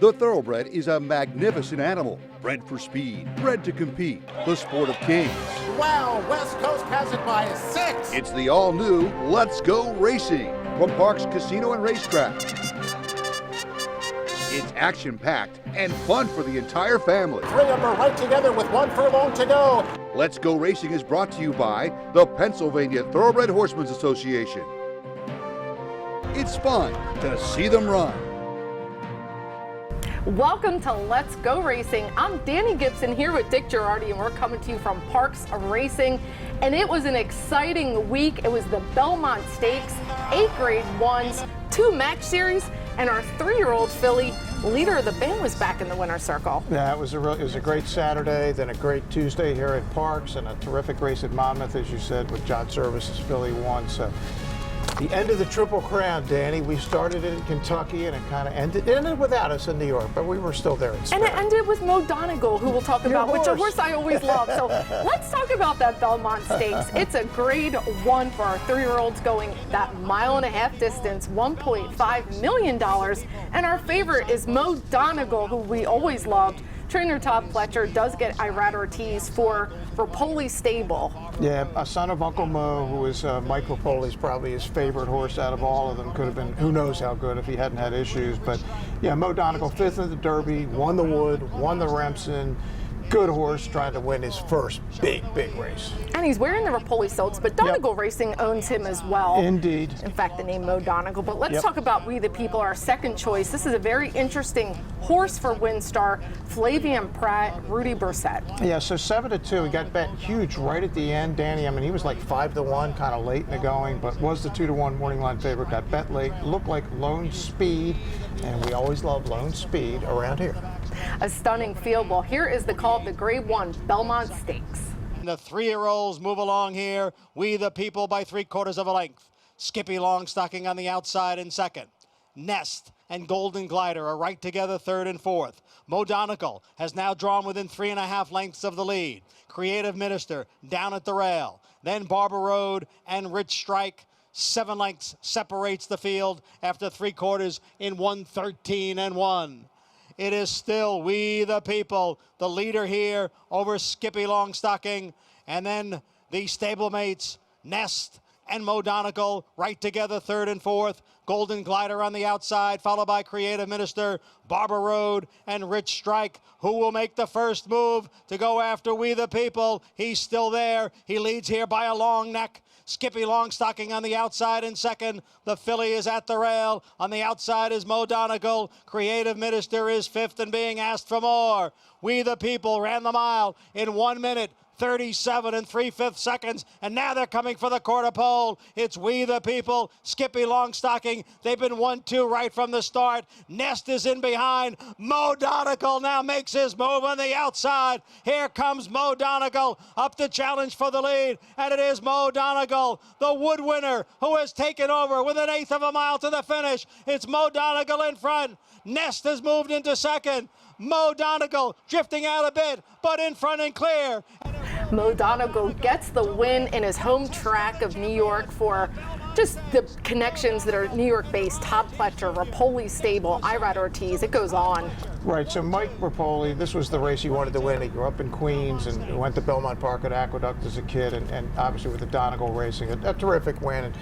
The thoroughbred is a magnificent animal, bred for speed, bred to compete, the sport of kings. Wow, West Coast has it by 6. It's the all-new Let's Go Racing from Parks Casino and Racetrack. It's action-packed and fun for the entire family. 3 of them are right together with 1 furlong to go. Let's Go Racing is brought to you by the Pennsylvania Thoroughbred Horsemen's Association. It's fun to see them run. Welcome to Let's Go Racing. I'm Danny Gibson here with Dick Girardi, and we're coming to you from Parks Racing. And it was an exciting week. It was the Belmont Stakes, 8 Grade 1s, 2 match series, and our 3-year-old filly, leader of the band, was back in the winner's circle. Yeah, it was a great Saturday, then a great Tuesday here at Parks, and a terrific race at Monmouth, as you said, with John Service's filly won. So the end of the Triple Crown, Danny. We started it in Kentucky, and it kind of ended without us in New York, but we were still there in spirit. And it ended with Mo Donegal, who we'll talk about, which a horse I always love. So let's talk about that Belmont Stakes. It's a grade 1 for our 3-year-olds, going that 1.5-mile distance, $1.5 million. And our favorite is Mo Donegal, who we always loved. Trainer Todd Fletcher does get Irad Ortiz for Rapoli Stable. Yeah, a son of Uncle Mo, who is Mike Rapoli's probably his favorite horse out of all of them. Could have been, who knows how good if he hadn't had issues. But yeah, Mo Donegal, 5th in the Derby, won the Wood, won the Remsen. Good horse, trying to win his first big race. And he's wearing the Rapoli silks, but Donegal Racing owns him as well. Indeed. In fact, the name Mo Donegal. But let's talk about We the People, our second choice. This is a very interesting horse for Windstar, Flavian Pratt, Rudy Brissett. Yeah, so 7-2. He got bet huge right at the end, Danny. I mean, he was like 5-1, kind of late in the going, but was the 2-1 morning line favorite. Got bet late. Looked like Lone Speed, and we always love Lone Speed around here. A stunning field. Well, here is the call of the Grade 1 Belmont Stakes. The 3-year-olds move along here. We the People by 3/4 of a length. Skippy Longstocking on the outside in second. Nest and Golden Glider are right together, 3rd and 4th. Mo Donegal has now drawn within 3.5 lengths of the lead. Creative Minister down at the rail. Then Barber Road and Rich Strike. 7 lengths separates the field after 3/4 in 1:13 and 1. It is still We the People, the leader here over Skippy Longstocking. And then the stablemates, Nest and Mo Donegal, right together, 3rd and 4th. Golden Glider on the outside, followed by Creative Minister, Barber Road, and Rich Strike, who will make the first move to go after We the People. He's still there. He leads here by a long neck. Skippy Longstocking on the outside in second. The filly is at the rail. On the outside is Mo Donegal. Creative Minister is 5th and being asked for more. We the People ran the mile in 1 minute, 37 3/5 seconds, and now they're coming for the quarter pole. It's We the People, Skippy Longstocking. They've been 1-2 right from the start. Nest is in behind. Mo Donegal now makes his move on the outside. Here comes Mo Donegal up to challenge for the lead, and it is Mo Donegal, the Wood winner, who has taken over with 1/8 of a mile to the finish. It's Mo Donegal in front. Nest has moved into second. Mo Donegal drifting out a bit, but in front and clear. Mo Donegal gets the win in his home track of New York for just the connections that are New York-based. Todd Fletcher, Rapoli Stable, Irad Ortiz, it goes on. Right, so Mike Rapoli, this was the race he wanted to win. He grew up in Queens and went to Belmont Park at Aqueduct as a kid, and obviously with the Donegal Racing, a terrific win. And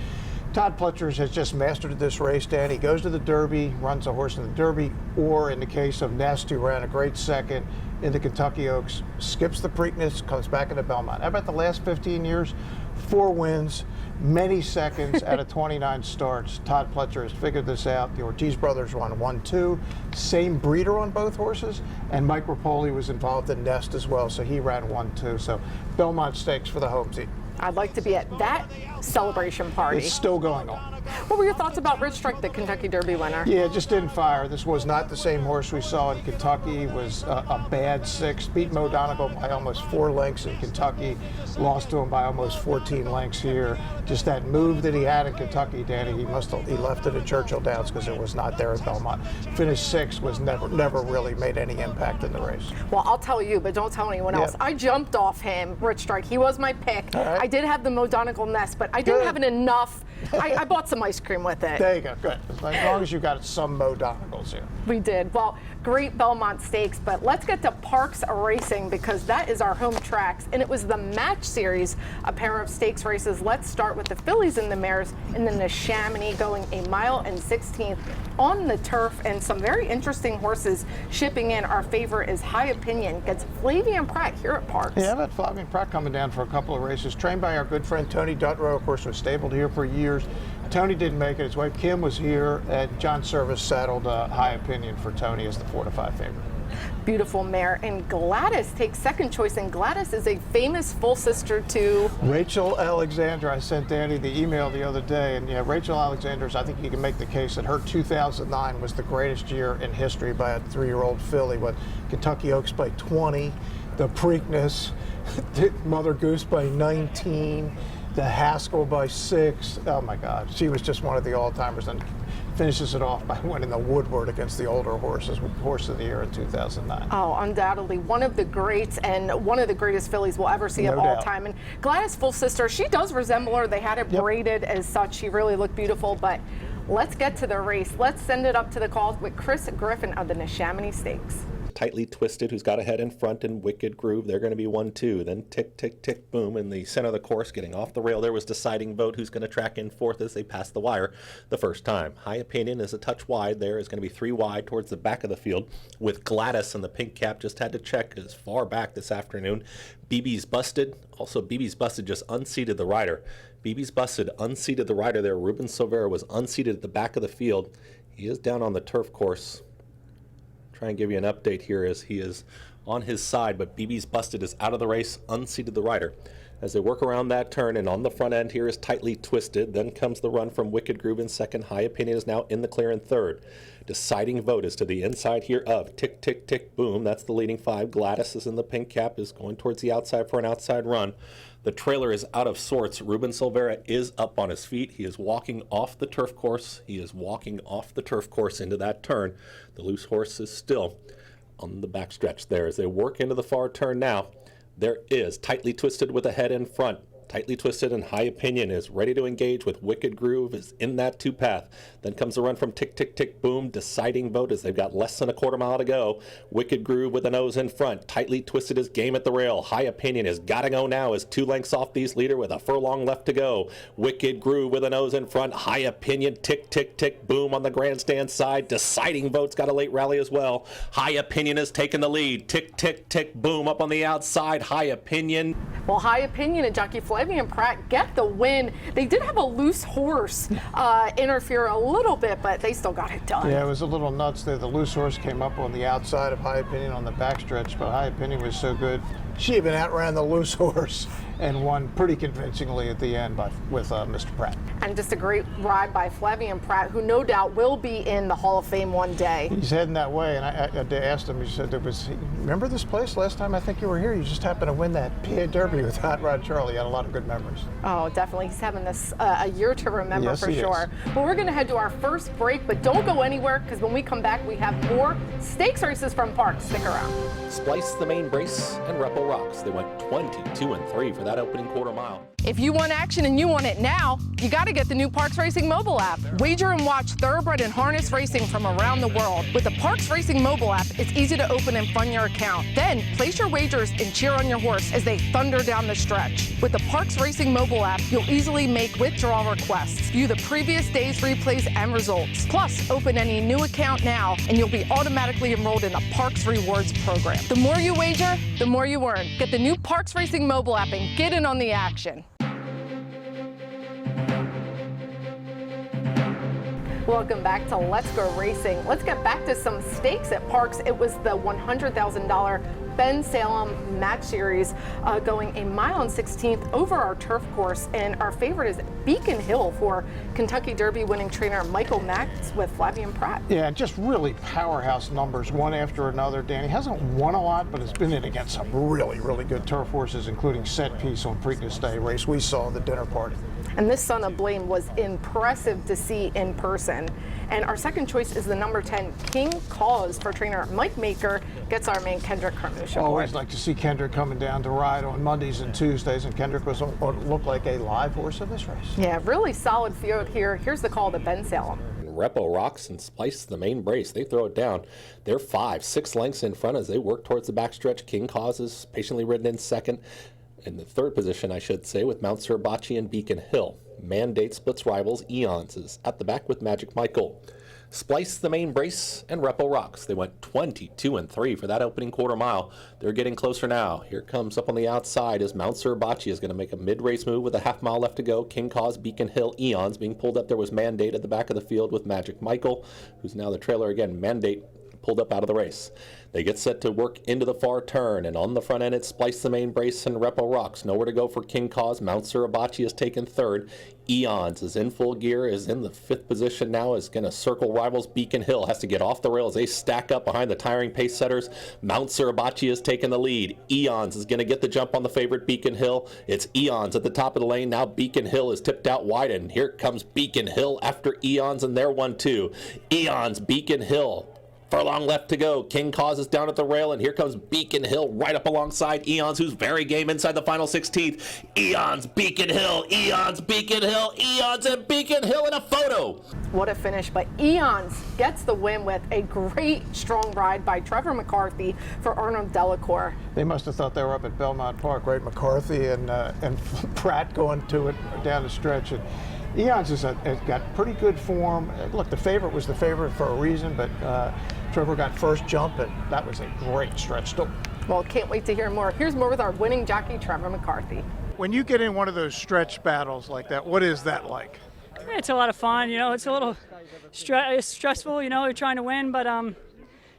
Todd Fletcher has just mastered this race, Dan. He goes to the Derby, runs a horse in the Derby, or in the case of Nest, who ran a great second in the Kentucky Oaks, skips the Preakness, comes back into Belmont. How about the last 15 years? 4 wins, many seconds out of 29 starts. Todd Fletcher has figured this out. The Ortiz brothers won 1-2. Same breeder on both horses, and Mike Rapoli was involved in Nest as well, so he ran 1-2. So Belmont Stakes for the home team. I'd like to be at that celebration party. It's still going on. What were your thoughts about Rich Strike, the Kentucky Derby winner? Yeah, it just didn't fire. This was not the same horse we saw in Kentucky. It was a bad 6. Beat Mo Donegal by almost 4 lengths in Kentucky. Lost to him by almost 14 lengths here. Just that move that he had in Kentucky, Danny, he left it at Churchill Downs because it was not there at Belmont. Finished 6th, was never really made any impact in the race. Well, I'll tell you, but don't tell anyone else. I jumped off him, Rich Strike. He was my pick. I did have the Mo Donegal Nest, but I didn't have it enough. I bought some some ice cream with it. There you go, good. As long as you got some Mo Donagals here. We did. Well, great Belmont Stakes, but let's get to Parks Racing because that is our home tracks, and it was the match series, a pair of stakes races. Let's start with the Fillies and the mares, and then the Chamonix going a mile and 16th on the turf, and some very interesting horses shipping in. Our favorite is High Opinion, gets Flavien Prat here at Parks. Yeah, I've had Flavien Prat coming down for a couple of races, trained by our good friend Tony Dutrow, of course, was stabled here for years. Tony didn't make it. His wife Kim was here, and John Service saddled High Opinion for Tony as the 4-5 favorite. Beautiful mare, and Gladys takes second choice, and Gladys is a famous full sister to Rachel Alexander. I sent Danny the email the other day, and yeah, Rachel Alexander's, I think you can make the case that her 2009 was the greatest year in history by a 3-year-old filly. What, Kentucky Oaks by 20, the Preakness, Mother Goose by 19, the Haskell by 6. Oh my God, she was just one of the all-timers, and finishes it off by winning the Woodward against the older horses, Horse of the Year in 2009. Oh, undoubtedly one of the greats and one of the greatest fillies we'll ever see No of all doubt. time. And Gladys' full sister, she does resemble her. They had it braided as such. She really looked beautiful, but let's get to the race. Let's send it up to the calls with Chris Griffin of the Neshaminy Stakes. Tightly Twisted, who's got a head in front, and Wicked Groove, they're going to be 1-2. Then Tick, Tick, Tick, Boom in the center of the course, getting off the rail. There was Deciding Vote, who's going to track in fourth as they pass the wire the first time. High Opinion is a touch wide there, is going to be 3 wide towards the back of the field, with Gladys in the pink cap. Just had to check as far back this afternoon. BB's Busted. Also, BB's Busted just unseated the rider. BB's Busted unseated the rider there. Ruben Silvera was unseated at the back of the field. He is down on the turf course. Try and give you an update here as he is on his side, but BB's Busted is out of the race, unseated the rider. As they work around that turn, and on the front end here is Tightly Twisted. Then comes the run from Wicked Groove in second. High Opinion is now in the clear in third. Deciding Vote is to the inside here of Tick, Tick, Tick, Boom. That's the leading 5. Gladys is in the pink cap, is going towards the outside for an outside run. The trailer is out of sorts. Ruben Silvera is up on his feet. He is walking off the turf course. He is walking off the turf course into that turn. The loose horse is still on the back stretch there. As they work into the far turn now, there is Tightly Twisted with a head in front. Tightly Twisted and High Opinion is ready to engage with Wicked Groove, is in that 2 path. Then comes the run from Tick, Tick, Tick, Boom. Deciding Vote as they've got less than a quarter mile to go. Wicked Groove with a nose in front. Tightly Twisted is game at the rail. High Opinion is gotta go now, is 2 lengths off these leader with a furlong left to go. Wicked Groove with a nose in front. High Opinion, Tick, Tick, Tick, Boom on the grandstand side. Deciding Vote's got a late rally as well. High Opinion has taken the lead. Tick, Tick, Tick, Boom up on the outside. High Opinion. Well, High Opinion and jockey Flavien Prat get the win. They did have a loose horse interfere a little bit, but they still got it done. Yeah, it was a little nuts there. The loose horse came up on the outside of High Opinion on the backstretch, but High Opinion was so good. She even outran the loose horse and won pretty convincingly at the end with Mr. Pratt. And just a great ride by Flavien Prat, who no doubt will be in the Hall of Fame one day. He's heading that way, and I asked him, he said, remember this place last time I think you were here? You just happened to win that PA Derby with Hot Rod Charlie. He had a lot of good memories. Oh, definitely. He's having this a year to remember, yes, for sure. But we're going to head to our first break, but don't go anywhere, because when we come back, we have more stakes races from Parks. Stick around. Splice the main brace and Repple Rocks. They went 22-3 for that opening quarter mile. If you want action and you want it now, you got to get the new Parks Racing mobile app. Wager and watch thoroughbred and harness racing from around the world. With the Parks Racing mobile app, it's easy to open and fund your account. Then place your wagers and cheer on your horse as they thunder down the stretch. With the Parks Racing mobile app, you'll easily make withdrawal requests, view the previous day's replays and results. Plus, open any new account now and you'll be automatically enrolled in the Parks Rewards program. The more you wager, the more you earn. Get the new Parks Racing mobile app and get in on the action. Welcome back to Let's Go Racing. Let's get back to some stakes at Parks. It was the $100,000 Ben Salem match series going a mile and 16th over our turf course. And our favorite is Beacon Hill for Kentucky Derby winning trainer Michael Max with Flavien Prat. Yeah, just really powerhouse numbers, one after another. Danny hasn't won a lot, but has been in against some really, really good turf horses, including Set Piece on Preakness Day race we saw at the dinner party. And this Son of Blame was impressive to see in person. And our second choice is the number 10, King Cause, for trainer Mike Maker. Gets our main Kendrick Carnouche. Always like to see Kendrick coming down to ride on Mondays and Tuesdays, and Kendrick was looked like a live horse in this race. Yeah, really solid field here. Here's the call to Ben Salem. Repo rocks and Splice the main brace. They throw it down. They're 5-6 lengths in front as they work towards the backstretch. King Cause is patiently ridden in second. In the third position, I should say, with Mount Suribachi and Beacon Hill. Mandate splits rivals. Eons is at the back with Magic Michael. Splice the main brace and Repo rocks. They went 22-3 for that opening quarter mile. They're getting closer now. Here comes up on the outside as Mount Suribachi is going to make a mid-race move with a half mile left to go. King Cause, Beacon Hill, Eons being pulled up. There was Mandate at the back of the field with Magic Michael, who's now the trailer again. Mandate pulled up out of the race. They get set to work into the far turn, and on the front end it's Splice the main brace and Repo rocks. Nowhere to go for King Cause. Mount Suribachi is taken third. Eons is in full gear, is in the fifth position now, is going to circle rivals. Beacon Hill has to get off the rails. They stack up behind the tiring pace setters. Mount Suribachi is taking the lead. Eons is going to get the jump on the favorite Beacon Hill. It's Eons at the top of the lane. Now Beacon Hill is tipped out wide, and here comes Beacon Hill after Eons, and they're 1-2. Eons, Beacon Hill. Furlong left to go. King Cause is down at the rail, and here comes Beacon Hill right up alongside Eons, who's very game inside the final 16th. Eons, Beacon Hill, Eons, Beacon Hill, Eons, and Beacon Hill in a photo. What a finish, but Eons gets the win with a great strong ride by Trevor McCarthy for Arnold Delacour. They must have thought they were up at Belmont Park, right? McCarthy and Pratt going to it down the stretch. And Eons has got pretty good form. Look, the favorite was the favorite for a reason, but Trevor got first jump, and that was a great stretch. Well, can't wait to hear more. Here's more with our winning jockey, Trevor McCarthy. When you get in one of those stretch battles like that, what is that like? It's a lot of fun, you know. It's a little stressful, you know. You're trying to win, but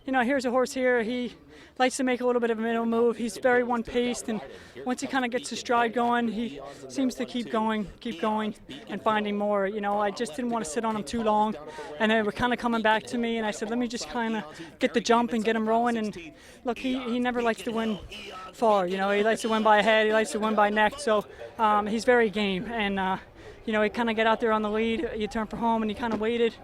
you know, here's a horse here. He likes to make a little bit of a middle move. He's very one-paced, and once he kind of gets his stride going, he seems to keep going, and finding more. You know, I just didn't want to sit on him too long, and they were kind of coming back to me, and I said, let me just kind of get the jump and get him rolling. And look, he never likes to win far. You know, he likes to win by a head. He likes to win by neck. So he's very game, and you know, he kind of get out there on the lead. You turn for home, and he kind of waited.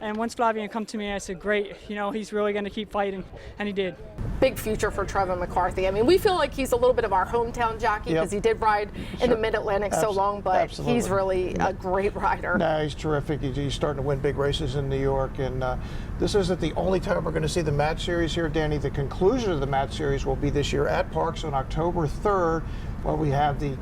And once Flavian come to me, I said, great, you know, he's really going to keep fighting, and he did. Big future for Trevor McCarthy. I mean, we feel like he's a little bit of our hometown jockey because he did ride in the Mid-Atlantic so long, but he's really a great rider. No, he's terrific. He's starting to win big races in New York, and this isn't the only time we're going to see the match series here, Danny. The conclusion of the match series will be this year at Parks on October 3rd, where we have the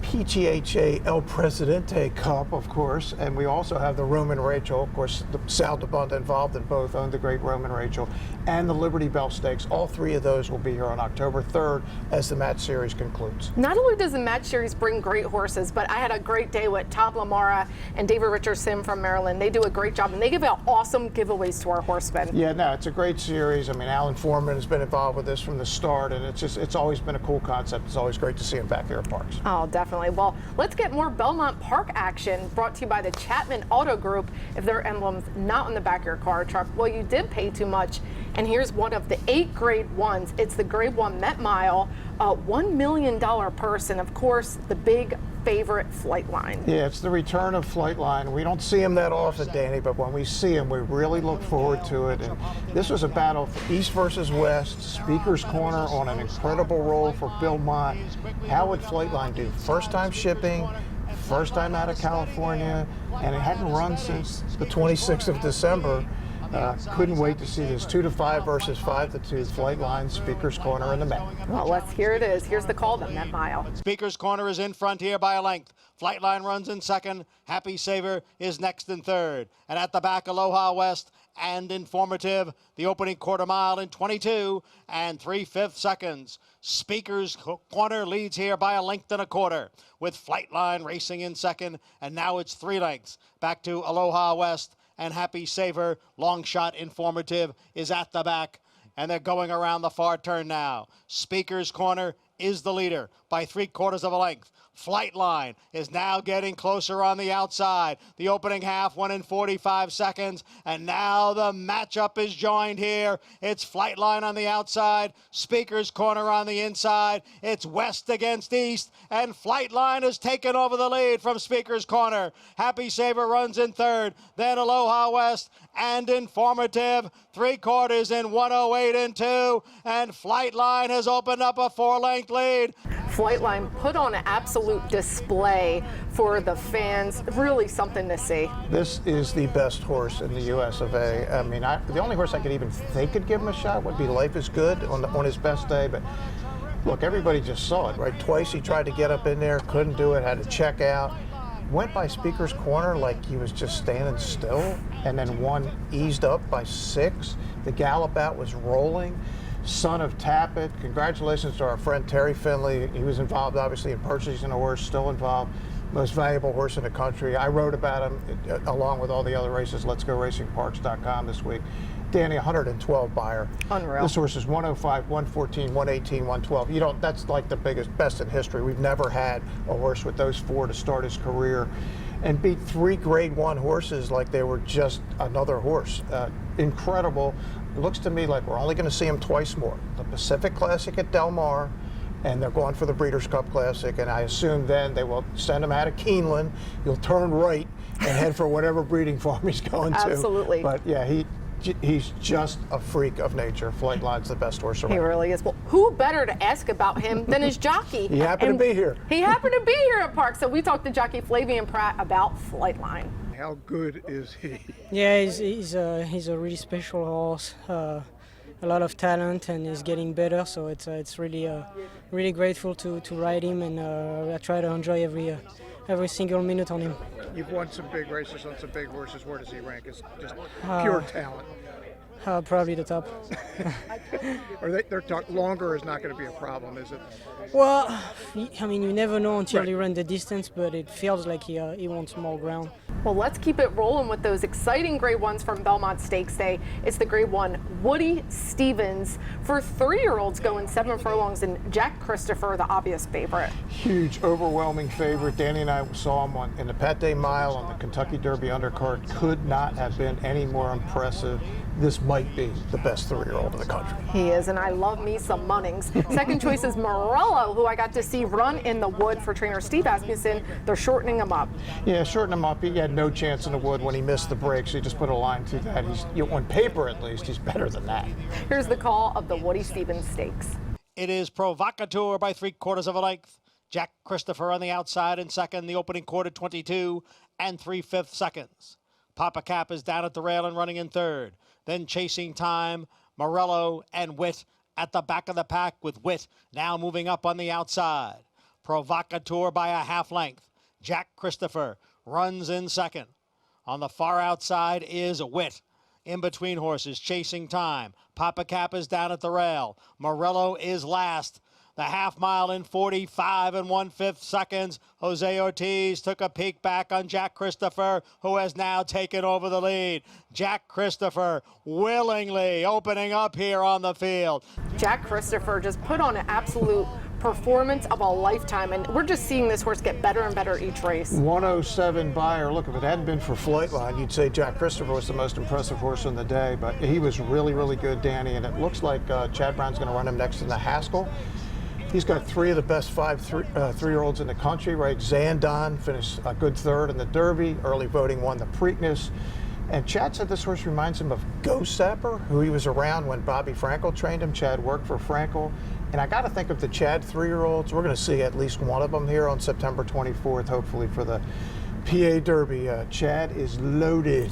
PGHA El Presidente Cup, of course, and we also have the Roman Rachel. Of course, the Sal DeBunda involved in both, owned the great Roman Rachel, and the Liberty Bell Stakes. All three of those will be here on October 3rd as the match series concludes. Not only does the match series bring great horses, but I had a great day with Tom Lamara and David Richardson from Maryland. They do a great job, and they give out awesome giveaways to our horsemen. Yeah, no, it's a great series. I mean, Alan Foreman has been involved with this from the start, and it's always been a cool concept. It's always great to see him back here at Parks. Oh, definitely. Well, let's get more Belmont Park action brought to you by the Chapman Auto Group. If their emblem's not on the back of your car or truck, well, you did pay too much. And here's one of the 8 grade 1s. It's the grade 1 Met Mile, $1 million purse, and of course, the big favorite Flightline. Yeah, it's the return of Flightline. We don't see him that often, Danny, but when we see him, we really look forward to it. And this was a battle for East versus West, Speaker's Corner on an incredible roll for Bill Mott. How would Flightline do? First time shipping, first time out of California, and it hadn't run since the 26th of December. Couldn't wait to see this 2-5 versus 5-2 Flightline, Speaker's Corner in the Met. Well, let's hear it is. Here's the call to Met Mile. Speaker's Corner is in front here by a length. Flightline runs in second. Happy Saver is next in third. And at the back, Aloha West and Informative. The opening quarter mile in 22 and 3/5 seconds. Speaker's Corner leads here by a length and a quarter, with Flightline racing in second. And now it's 3 lengths. Back to Aloha West and Happy Saver. Long Shot Informative is at the back, and they're going around the far turn now. Speaker's Corner is the leader by 3/4 of a length. Flightline is now getting closer on the outside. The opening half went in 45 seconds, and now the matchup is joined here. It's Flightline on the outside, Speaker's Corner on the inside. It's West against East, and Flightline has taken over the lead from Speaker's Corner. Happy Saver runs in third, then Aloha West and Informative. 3/4 in 108 and 2, and Flightline has opened up a 4-length lead. Flightline put on an absolute display for the fans. Really something to see. This is the best horse in the US of A. I mean, the only horse I could even think could give him a shot would be Life is Good on his best day. But look, everybody just saw it, right? Twice he tried to get up in there, couldn't do it, had to check out. Went by Speaker's Corner like he was just standing still, and then one eased up by 6. The gallop out was rolling. Son of Tappet. Congratulations to our friend Terry Finley. He was involved, obviously, in purchasing a horse, still involved. Most valuable horse in the country. I wrote about him along with all the other races, letsgoracingparks.com this week. Danny, 112 buyer. Unreal. This horse is 105, 114, 118, 112. That's like the best in history. We've never had a horse with those 4 to start his career and beat 3 Grade 1 horses like they were just another horse. Incredible. It looks to me like we're only going to see him twice more. The Pacific Classic at Del Mar, and they're going for the Breeders' Cup Classic, and I assume then they will send him out of Keeneland. He'll turn right and head for whatever breeding farm he's going to. Absolutely. But yeah, he's just a freak of nature. Flightline's the best horse around. He really is. Well, who better to ask about him than his jockey? He happened to be here. He happened to be here at Park, so we talked to jockey Flavian Pratt about Flightline. How good is he? Yeah, he's a really special horse. A lot of talent, and he's getting better. So it's really grateful to ride him, and I try to enjoy every single minute on him. You've won some big races on some big horses. Where does he rank? It's just pure talent. Probably the top. Longer is not going to be a problem, is it? Well, I mean, you never know until you run the distance, but it feels like he wants more ground. Well, let's keep it rolling with those exciting Grade 1s from Belmont Stakes Day. It's the Grade 1 Woody Stevens for 3-year-olds going 7 furlongs, and Jack Christopher, the obvious favorite. Huge, overwhelming favorite. Danny and I saw him in the Pate Mile on the Kentucky Derby undercard. Could not have been any more impressive. This might be the best 3-year-old in the country. He is, and I love me some Munnings. Second choice is Morello, who I got to see run in the wood for trainer Steve Asmussen. They're shortening him up. Yeah, shorten him up. He had no chance in the wood when he missed the break, so you just put a line through that. On paper, at least, he's better than that. Here's the call of the Woody Stevens Stakes. It is Provocateur by 3/4 of a length. Jack Christopher on the outside in second. The opening quarter 22 and 3/5 seconds. Papa Cap is down at the rail and running in third. Then Chasing Time, Morello, and Witt at the back of the pack, with Witt now moving up on the outside. Provocateur by a half length. Jack Christopher runs in second. On the far outside is Witt. In between horses, Chasing Time. Papa Cap is down at the rail. Morello is last. The half mile in 45 and 1/5 seconds. Jose Ortiz took a peek back on Jack Christopher, who has now taken over the lead. Jack Christopher willingly opening up here on the field. Jack Christopher just put on an absolute performance of a lifetime, and we're just seeing this horse get better and better each race. 107 buyer. Look, if it hadn't been for Flightline, you'd say Jack Christopher was the most impressive horse in the day, but he was really, really good, Danny, and it looks like Chad Brown's going to run him next in the Haskell. He's got 3 of the best 3-year-olds in the country, right? Zandon finished a good third in the Derby. Early voting won the Preakness. And Chad said this horse reminds him of Ghost Sapper, who he was around when Bobby Frankel trained him. Chad worked for Frankel. And I got to think of the Chad 3-year-olds. We're going to see at least one of them here on September 24th, hopefully for the PA Derby. Chad is loaded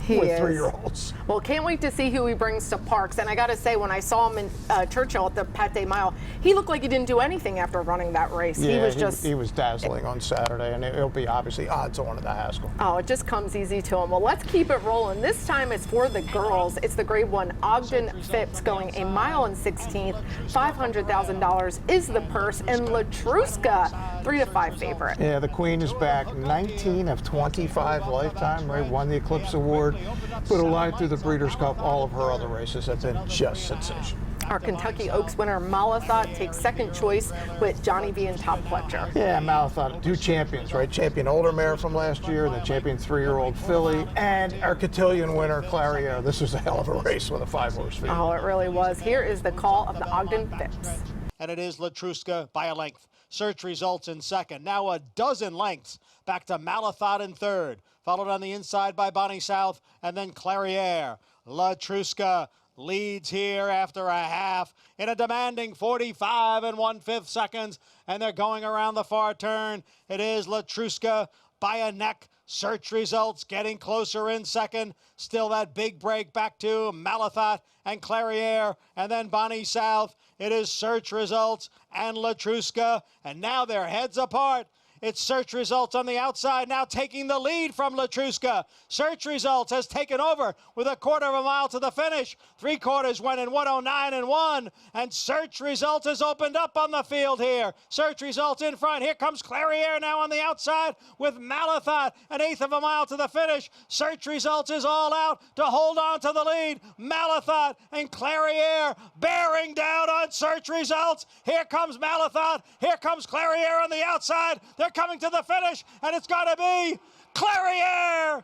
with 3-year-olds. Well, can't wait to see who he brings to Parks. And I got to say, when I saw him in Churchill at the Pate Mile, he looked like he didn't do anything after running that race. Yeah, he was dazzling on Saturday, and it'll be obviously odds on at the Haskell. Oh, it just comes easy to him. Well, let's keep it rolling. This time it's for the girls. It's the Grade 1 Ogden Phipps going 1 mile and 16th. $500,000 is the purse, and Latruska, 3 to 5 favorite. Yeah, the Queen is back. 19 of 25 lifetime, right? Won the Eclipse Award, put a line through the Breeders' Cup. All of her other races have been just sensational. Our Kentucky Oaks winner Malathot takes second choice with Johnny V and Todd Pletcher. Yeah, Malathot, 2 champions, right? Champion older mare from last year, and the champion 3-year-old filly, and our cotillion winner Clariere. This was a hell of a race with a 5-horse field. Oh, it really was. Here is the call of the Ogden Phipps. And it is Latruska by a length. Search results in second. Now a dozen lengths back to Malathot in third. Followed on the inside by Bonnie South and then Clariere. Latruska leads here after a half in a demanding 45 1/5 seconds. And they're going around the far turn. It is Latruska by a neck. Search results getting closer in second. Still that big break back to Malathot and Clariere and then Bonnie South. It is Search Results and Latruska, and now they're heads apart. It's Search Results on the outside, now taking the lead from Latruska. Search Results has taken over with a quarter of a mile to the finish. 3/4 went in 1:09.1, and Search Results has opened up on the field here. Search Results in front. Here comes Clariere now on the outside with Malathot, 1/8 of a mile to the finish. Search Results is all out to hold on to the lead. Malathot and Clariere bearing down on Search Results. Here comes Malathot. Here comes Clariere on the outside. They're coming to the finish, and it's got to be Clariere.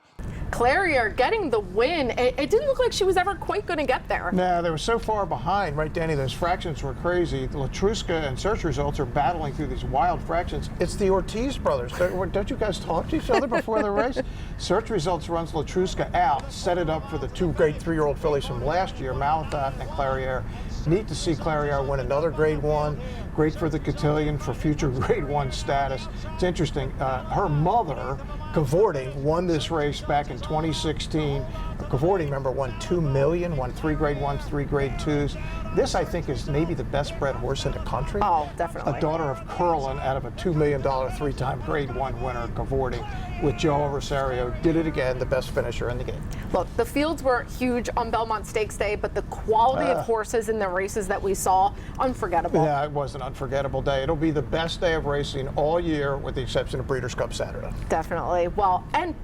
Clariere getting the win. It didn't look like she was ever quite going to get there. No, they were so far behind, right, Danny? Those fractions were crazy. Latruska and Search Results are battling through these wild fractions. It's the Ortiz brothers. Don't you guys talk to each other before the race? Search Results runs Latruska out, set it up for the 2 great 3-year-old fillies from last year, Malathot and Clariere. Neat to see Clariere win another Grade 1. Great for the cotillion for future Grade 1 status. It's interesting. Her mother, Cavorting, won this race back in 2016. Cavorting, remember, won $2 million, won 3 Grade 1s, 3 Grade 2s. This, I think, is maybe the best bred horse in the country. Oh, definitely. A daughter of Curlin out of a $2 million 3-time Grade 1 winner, Cavorting, with Joe Rosario. Did it again, the best finisher in the game. Look, the fields were huge on Belmont Stakes Day, but the quality of horses in the races that we saw, unforgettable. Yeah, it was an unforgettable day. It'll be the best day of racing all year, with the exception of Breeders' Cup Saturday. Definitely. Well, and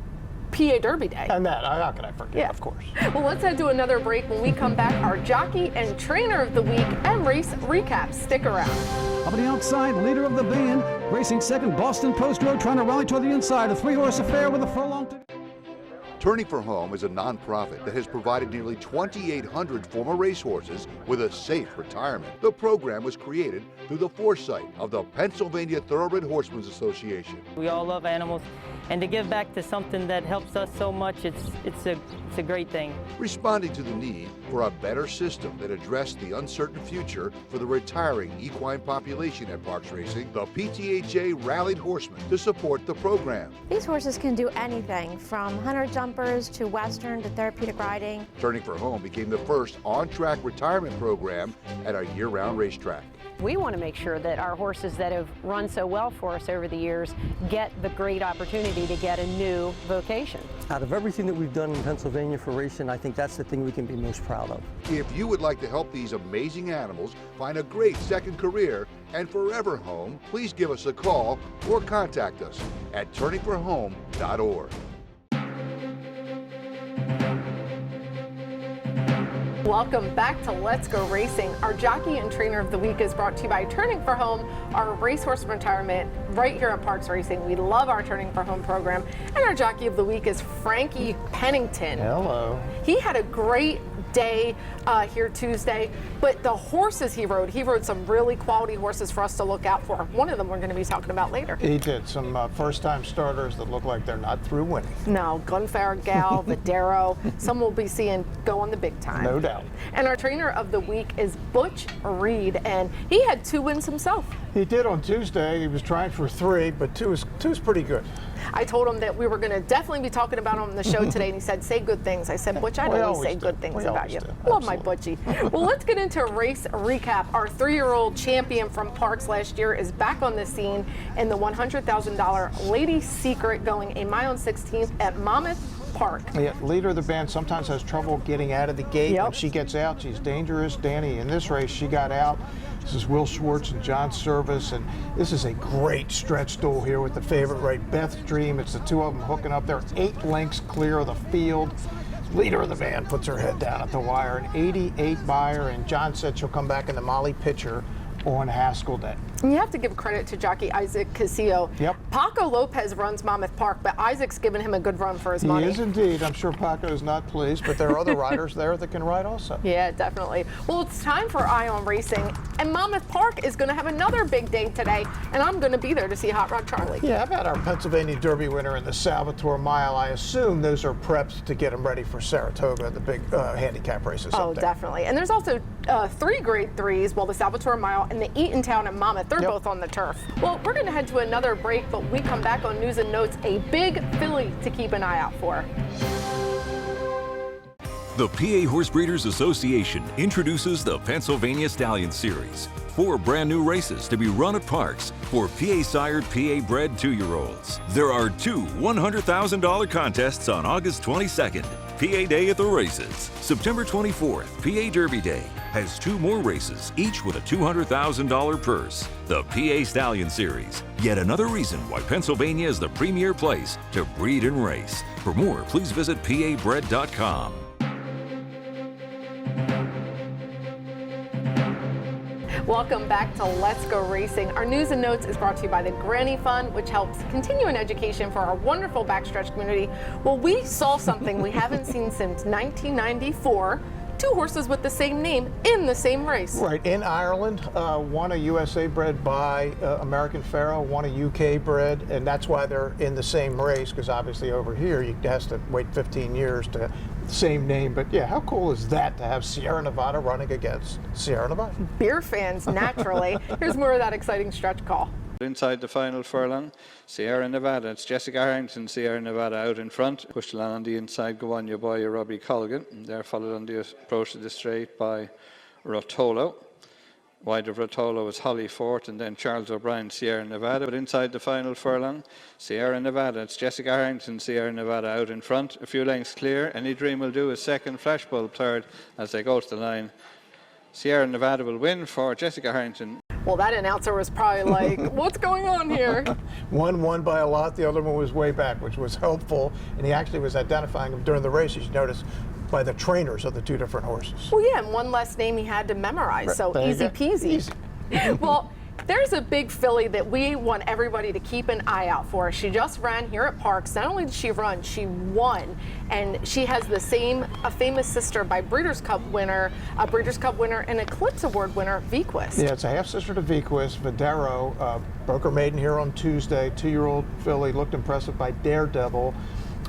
PA Derby Day. And that, how can I forget, Yeah. of course. Well, let's head to another break. When we come back, our jockey and trainer of the week and race recap. Stick around. Up on the outside, leader of the band, racing second, Boston Post Road, trying to rally toward the inside. A 3-horse affair with a furlong to... Turning for Home is a nonprofit that has provided nearly 2,800 former racehorses with a safe retirement. The program was created through the foresight of the Pennsylvania Thoroughbred Horsemen's Association. We all love animals, and to give back to something that helps us so much, it's a great thing. Responding to the need for a better system that addressed the uncertain future for the retiring equine population at Parks Racing, the PTHA rallied horsemen to support the program. These horses can do anything from hunter jumpers to western to therapeutic riding. Turning for Home became the first on-track retirement program at a year-round racetrack. We want to make sure that our horses that have run so well for us over the years get the great opportunity to get a new vocation. Out of everything that we've done in Pennsylvania for racing, I think that's the thing we can be most proud of. If you would like to help these amazing animals find a great second career and forever home, please give us a call or contact us at turningforhome.org. Welcome back to Let's Go Racing. Our jockey and trainer of the week is brought to you by Turning for Home, our racehorse retirement right here at Parks Racing. We love our Turning for Home program. And our jockey of the week is Frankie Pennington. Hello. He had a great day here Tuesday, but the horses he rode some really quality horses for us to look out for. One of them we're going to be talking about later. He did. Some first-time starters that look like they're not through winning. No, Gunfire Gal, Videro, some we'll be seeing go on the big time. No doubt. And our trainer of the week is Butch Reed, and he had 2 wins himself. He did on Tuesday. He was trying for 3, but 2 is pretty good. I told him that we were going to definitely be talking about him on the show today, and he said, say good things. I said, Butch, I'd always say good things about you. Love my Butchie. Well, let's get into a race recap. Our 3-year-old champion from Parks last year is back on the scene in the $100,000 Lady Secret, going a mile and 16th at Monmouth Park. Yeah, leader of the band sometimes has trouble getting out of the gate. Yep. When she gets out, she's dangerous. Danny, in this race, she got out. This is Will Schwartz and John Service, and this is a great stretch duel here with the favorite, right, Beth's Dream. It's the 2 of them hooking up there, 8 lengths clear of the field. leader of the band puts her head down at the wire. An 88 buyer, and John said she'll come back in the Molly pitcher on Haskell Day. And you have to give credit to jockey Isaac Casillo. Yep. Paco Lopez runs Monmouth Park, but Isaac's given him a good run for his money. He is indeed. I'm sure Paco's not pleased, but there are other riders there that can ride also. Yeah, definitely. Well, it's time for Eye on Racing, and Monmouth Park is going to have another big day today, and I'm going to be there to see Hot Rod Charlie. Yeah, I've had our Pennsylvania Derby winner in the Salvatore Mile. I assume those are preps to get him ready for Saratoga, the big handicap races up there. Oh, definitely. And there's also 3 Grade 3s, well, the Salvatore Mile and the Eatontown and Monmouth, they're both on the turf. Well, we're going to head to another break, but we come back on News and Notes, a big filly to keep an eye out for. The PA Horse Breeders Association introduces the Pennsylvania Stallion Series. 4 brand new races to be run at parks for PA-sired, PA-bred 2-year-olds. There are 2 $100,000 contests on August 22nd, PA Day at the races. September 24th, PA Derby Day, has 2 more races, each with a $200,000 purse. The PA Stallion Series, yet another reason why Pennsylvania is the premier place to breed and race. For more, please visit pabred.com. Welcome back to Let's Go Racing. Our News and Notes is brought to you by the Granny Fund, which helps continuing education for our wonderful backstretch community. Well, we saw something we haven't seen since 1994. 2 horses with the same name in the same race. Right, in Ireland, one a USA bred by American Pharoah, one a UK bred, and that's why they're in the same race, because obviously over here you has to wait 15 years to same name. But yeah, how cool is that to have Sierra Nevada running against Sierra Nevada? Beer fans, naturally. Here's more of that exciting stretch call. Inside the final furlong, Sierra Nevada. It's Jessica Harrington, Sierra Nevada out in front. Pushed along on the inside, go on your boy, Robbie Colgan. And they're followed on the approach to the straight by Rotolo. Wide of Rotolo is Holly Fort and then Charles O'Brien, Sierra Nevada. But inside the final furlong, Sierra Nevada. It's Jessica Harrington, Sierra Nevada out in front. A few lengths clear. Any Dream will do is second, Flashbulb third as they go to the line. Sierra Nevada will win for Jessica Harrington. Well, that announcer was probably like, what's going on here? One won by a lot, the other one was way back, which was helpful. And he actually was identifying them during the race, as you notice, by the trainers of the 2 different horses. Well, yeah, and one less name he had to memorize, so easy peasy. Easy. Well, there's a big filly that we want everybody to keep an eye out for. She just ran here at Parks. Not only did she run, she won. And she has a famous sister by Breeders' Cup winner, and Eclipse Award winner, Vequist. Yeah, it's a half-sister to Vequist. Vadero broke her maiden here on Tuesday. 2-year-old filly, looked impressive by Daredevil.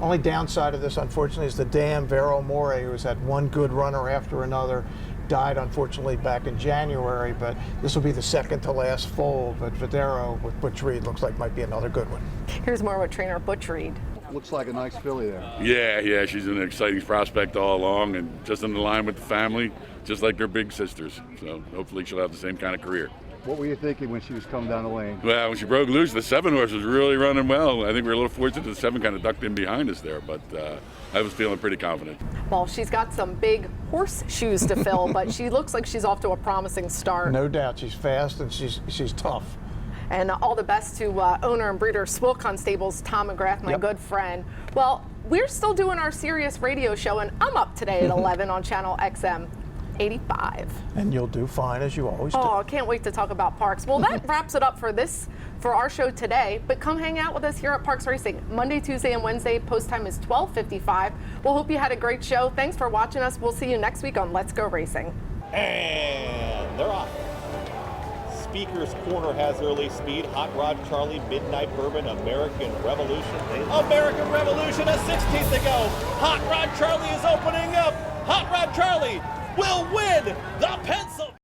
Only downside of this, unfortunately, is the dam Vero More, who has had one good runner after another. Died, unfortunately, back in January, but this will be the second to last foal. But Vadero with Butch Reed looks like might be another good one. Here's more with trainer Butch Reed. Looks like a nice filly there. Yeah, she's an exciting prospect all along and just in line with the family, just like her big sisters. So hopefully she'll have the same kind of career. What were you thinking when she was coming down the lane? Well, when she broke loose, the 7 horse was really running well. I think we were a little fortunate the 7 kind of ducked in behind us there, but I was feeling pretty confident. Well, she's got some big horse shoes to fill, but she looks like she's off to a promising start. No doubt, she's fast and she's tough. And all the best to owner and breeder Swilcon Stables, Tom McGrath, my good friend. Well, we're still doing our Sirius radio show, and I'm up today at 11 on Channel XM 85. And you'll do fine, as you always do. Oh, I can't wait to talk about Parks. Well, that wraps it up for our show today, but come hang out with us here at Parks Racing. Monday, Tuesday, and Wednesday, post time is 12:55. We'll hope you had a great show. Thanks for watching us. We'll see you next week on Let's Go Racing. And they're off. Speaker's Corner has early speed. Hot Rod Charlie, Midnight Bourbon, American Revolution. American Revolution, a 16th to go. Hot Rod Charlie is opening up. Hot Rod Charlie will win the Pennsylvania.